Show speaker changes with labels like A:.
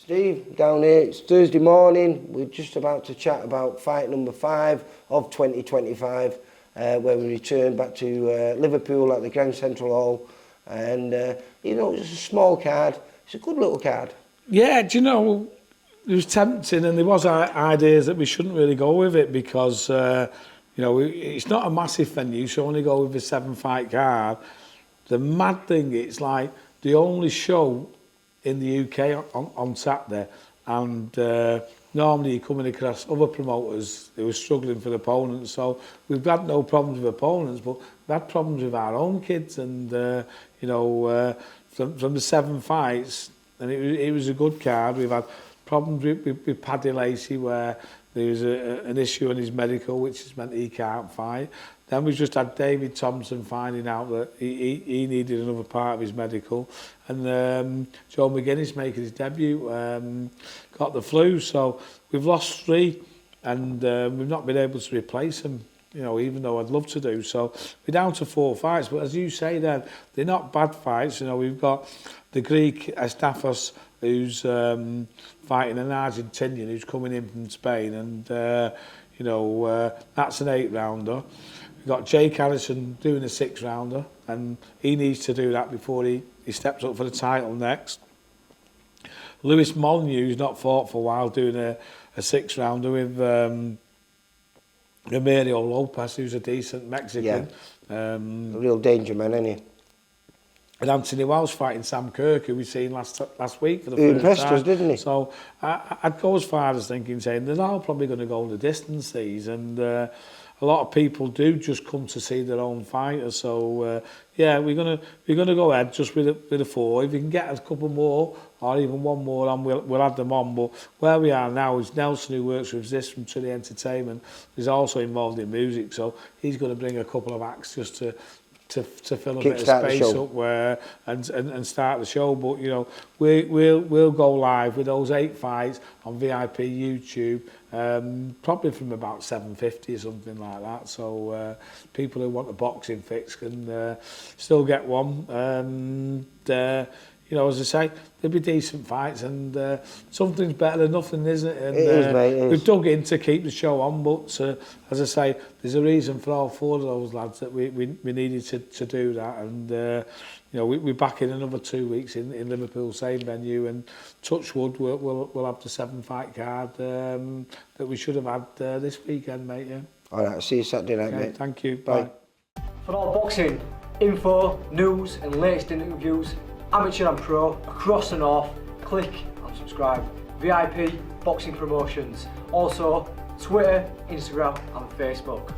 A: Steve, down here, it's Thursday morning. We're just about to chat about fight number 5 of 2025, where we return back to Liverpool at the Grand Central Hall. And, it's a small card. It's a good little card.
B: Yeah, do you know, it was tempting, and there was ideas that we shouldn't really go with it because, it's not a massive venue, so only go with a 7-fight card. The mad thing, it's like the only show in the UK on Saturday, and normally you're coming across other promoters who are struggling for opponents, so we've had no problems with opponents, but we've had problems with our own kids, and from the 7 fights, and it was a good card. We've had problems with Paddy Lacey, where there was an issue in his medical, which has meant he can't fight. Then we just had David Thompson finding out that he needed another part of his medical. And Joe McGuinness making his debut, got the flu. So we've lost 3 and we've not been able to replace them, even though I'd love to do. So we're down to 4 fights. But as you say then, they're not bad fights. We've got the Greek Estafos, who's fighting an Argentinian who's coming in from Spain. And, that's an 8-rounder. We've got Jake Harrison doing a 6-rounder, and he needs to do that before he steps up for the title next. Lewis Molyneux, who's not fought for a while, doing a 6-rounder with Emilio Lopez, who's a decent Mexican.
A: Yeah. A real danger man, isn't he?
B: And Anthony Wells fighting Sam Kirk, who we seen last week for the first time.
A: He impressed us, didn't he?
B: So I'd go as far as saying they're all probably going to go the distance, these, and a lot of people do just come to see their own fighters. So we're gonna go ahead just with a 4. If we can get a couple more or even one more on, we'll add them on. But where we are now is Nelson, who works with this from Trinity Entertainment, is also involved in music. So he's going to bring a couple of acts just to fill a bit of space up where and start the show. But we'll go live with those 8 fights on VIP YouTube, probably from about 7:50 or something like that. So people who want a boxing fix can still get one. And as I say, there'll be decent fights, and something's better than nothing, isn't it? And,
A: it is, mate. It is.
B: We've dug in to keep the show on, but as I say, there's a reason for all 4 of those lads that we needed to do that, and we're back in another 2 weeks in Liverpool, same venue, and touch wood, we'll have the 7-fight card that we should have had this weekend, mate. Yeah.
A: All right, see you Saturday night, mate.
B: Thank you.
A: Bye.
C: For all boxing info, news, and latest interviews, amateur and pro, across the north, click and subscribe. VIP Boxing Promotions. Also, Twitter, Instagram and Facebook.